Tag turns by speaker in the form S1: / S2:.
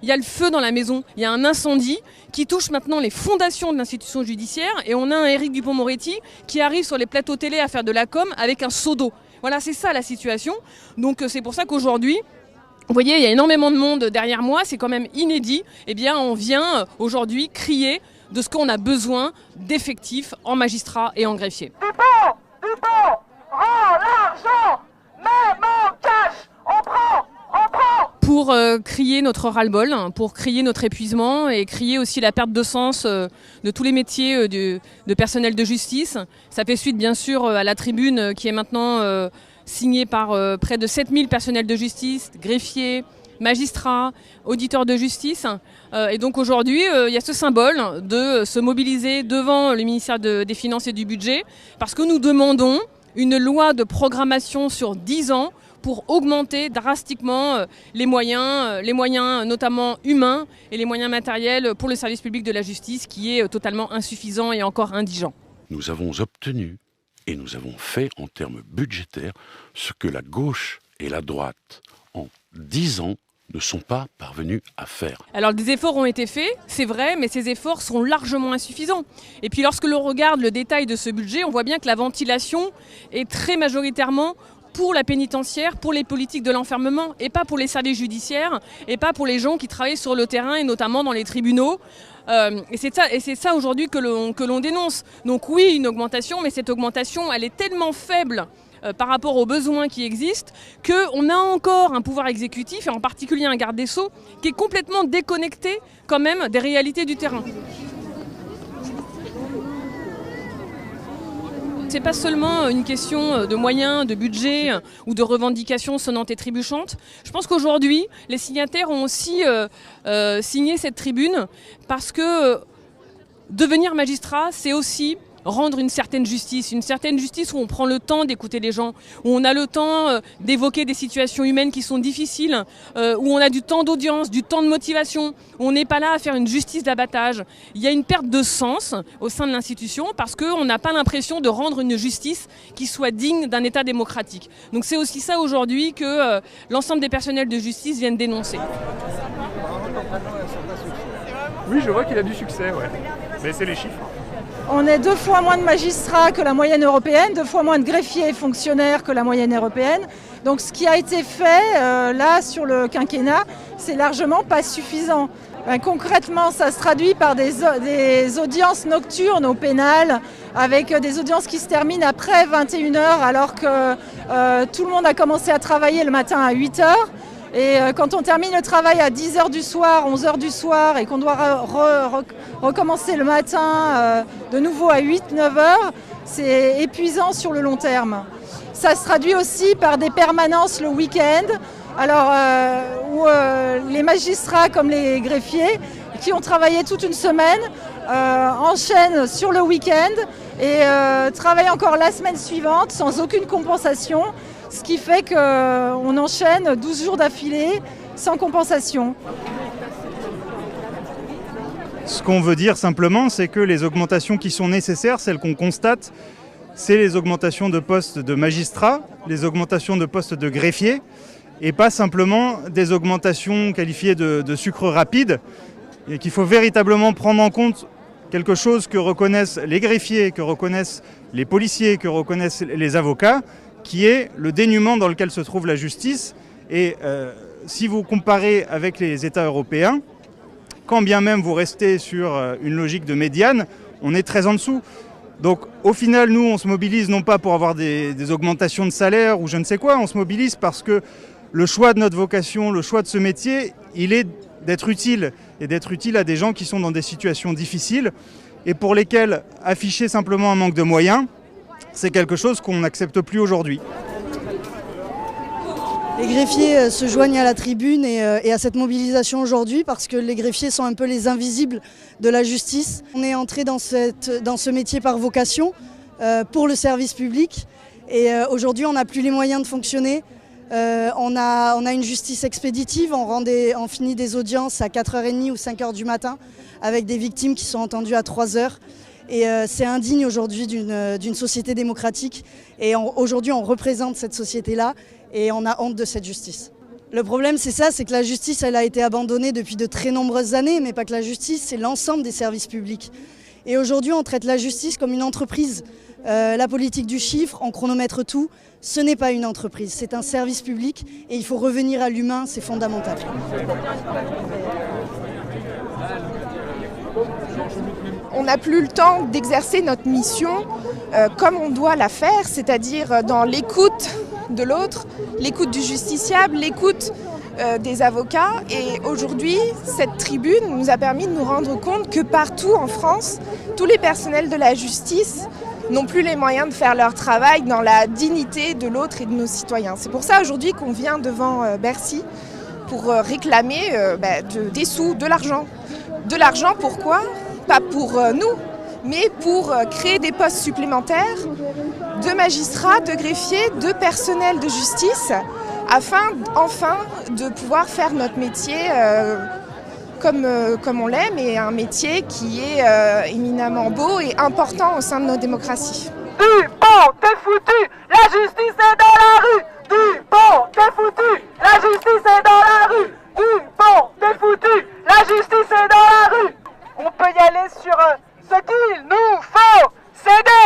S1: il y a le feu dans la maison, il y a un incendie qui touche maintenant les fondations de l'institution judiciaire et on a un Éric Dupond-Moretti qui arrive sur les plateaux télé à faire de la com avec un seau d'eau. Voilà, c'est ça la situation. Donc c'est pour ça qu'aujourd'hui, vous voyez, il y a énormément de monde derrière moi, c'est quand même inédit. Eh bien, on vient aujourd'hui crier de ce qu'on a besoin d'effectifs en magistrats et en greffiers.
S2: Dupond, rends l'argent, même en cash, on prend.
S1: Pour crier notre ras-le-bol, pour crier notre épuisement et crier aussi la perte de sens de tous les métiers de personnel de justice. Ça fait suite bien sûr à la tribune qui est maintenant signée par près de 7000 personnels de justice, greffiers, magistrats, auditeurs de justice. Et donc aujourd'hui, il y a ce symbole de se mobiliser devant le ministère des Finances et du Budget parce que nous demandons une loi de programmation sur 10 ans pour augmenter drastiquement les moyens notamment humains et les moyens matériels pour le service public de la justice qui est totalement insuffisant et encore indigent.
S3: Nous avons obtenu et nous avons fait en termes budgétaires ce que la gauche et la droite en 10 ans ne sont pas parvenus à faire.
S1: Alors des efforts ont été faits, c'est vrai, mais ces efforts sont largement insuffisants. Et puis lorsque l'on regarde le détail de ce budget, on voit bien que la ventilation est très majoritairement pour la pénitentiaire, pour les politiques de l'enfermement, et pas pour les services judiciaires, et pas pour les gens qui travaillent sur le terrain, et notamment dans les tribunaux. Et c'est ça aujourd'hui que l'on dénonce. Donc oui, une augmentation, mais cette augmentation, elle est tellement faible par rapport aux besoins qui existent, qu'on a encore un pouvoir exécutif, et en particulier un garde des Sceaux, qui est complètement déconnecté quand même des réalités du terrain. C'est pas seulement une question de moyens, de budget ou de revendications sonnantes et trébuchantes. Je pense qu'aujourd'hui, les signataires ont aussi signé cette tribune parce que devenir magistrat, c'est aussi rendre une certaine justice où on prend le temps d'écouter les gens, où on a le temps d'évoquer des situations humaines qui sont difficiles, où on a du temps d'audience, du temps de motivation, où on n'est pas là à faire une justice d'abattage. Il y a une perte de sens au sein de l'institution parce qu'on n'a pas l'impression de rendre une justice qui soit digne d'un État démocratique. Donc c'est aussi ça aujourd'hui que l'ensemble des personnels de justice viennent dénoncer.
S4: Oui, je vois qu'il a du succès, ouais. Mais c'est les chiffres.
S5: On est 2 fois moins de magistrats que la moyenne européenne, 2 fois moins de greffiers et fonctionnaires que la moyenne européenne. Donc ce qui a été fait là sur le quinquennat, c'est largement pas suffisant. Concrètement, ça se traduit par des audiences nocturnes au pénal, avec des audiences qui se terminent après 21h alors que tout le monde a commencé à travailler le matin à 8h. Et quand on termine le travail à 10h du soir, 11h du soir et qu'on doit recommencer le matin de nouveau à 8-9h, c'est épuisant sur le long terme. Ça se traduit aussi par des permanences le week-end, alors où les magistrats comme les greffiers qui ont travaillé toute une semaine enchaînent sur le week-end et travaillent encore la semaine suivante sans aucune compensation. Ce qui fait qu'on enchaîne 12 jours d'affilée sans compensation.
S6: Ce qu'on veut dire simplement, c'est que les augmentations qui sont nécessaires, celles qu'on constate, c'est les augmentations de postes de magistrats, les augmentations de postes de greffiers, et pas simplement des augmentations qualifiées de sucre rapide, et qu'il faut véritablement prendre en compte quelque chose que reconnaissent les greffiers, que reconnaissent les policiers, que reconnaissent les avocats, qui est le dénuement dans lequel se trouve la justice. Et si vous comparez avec les États européens, quand bien même vous restez sur une logique de médiane, on est très en dessous. Donc au final, nous, on se mobilise non pas pour avoir des augmentations de salaire ou je ne sais quoi, on se mobilise parce que le choix de notre vocation, le choix de ce métier, il est d'être utile, et d'être utile à des gens qui sont dans des situations difficiles et pour lesquels afficher simplement un manque de moyens, c'est quelque chose qu'on n'accepte plus aujourd'hui.
S7: Les greffiers se joignent à la tribune et à cette mobilisation aujourd'hui parce que les greffiers sont un peu les invisibles de la justice. On est entré dans ce métier par vocation pour le service public et aujourd'hui on n'a plus les moyens de fonctionner. On a une justice expéditive, on finit des audiences à 4h30 ou 5h du matin avec des victimes qui sont entendues à 3h. Et c'est indigne aujourd'hui d'une société démocratique. Et aujourd'hui, on représente cette société-là et on a honte de cette justice. Le problème, c'est ça, c'est que la justice, elle a été abandonnée depuis de très nombreuses années, mais pas que la justice, c'est l'ensemble des services publics. Et aujourd'hui, on traite la justice comme une entreprise. La politique du chiffre, on chronomètre tout, ce n'est pas une entreprise, c'est un service public et il faut revenir à l'humain, c'est fondamental.
S8: On n'a plus le temps d'exercer notre mission comme on doit la faire, c'est-à-dire dans l'écoute de l'autre, l'écoute du justiciable, l'écoute des avocats. Et aujourd'hui, cette tribune nous a permis de nous rendre compte que partout en France, tous les personnels de la justice n'ont plus les moyens de faire leur travail dans la dignité de l'autre et de nos citoyens. C'est pour ça aujourd'hui qu'on vient devant Bercy pour réclamer des sous, de l'argent. De l'argent pourquoi ? Pas pour nous, mais pour créer des postes supplémentaires de magistrats, de greffiers, de personnel de justice, afin enfin de pouvoir faire notre métier comme on l'aime, et un métier qui est éminemment beau et important au sein de nos démocraties.
S2: Dupont, t'es foutu, la justice est dans la rue. Dupont, t'es foutu, la justice est dans la rue. Dupont, t'es foutu, la justice est dans la rue. On peut y aller sur ce qu'il nous faut, céder.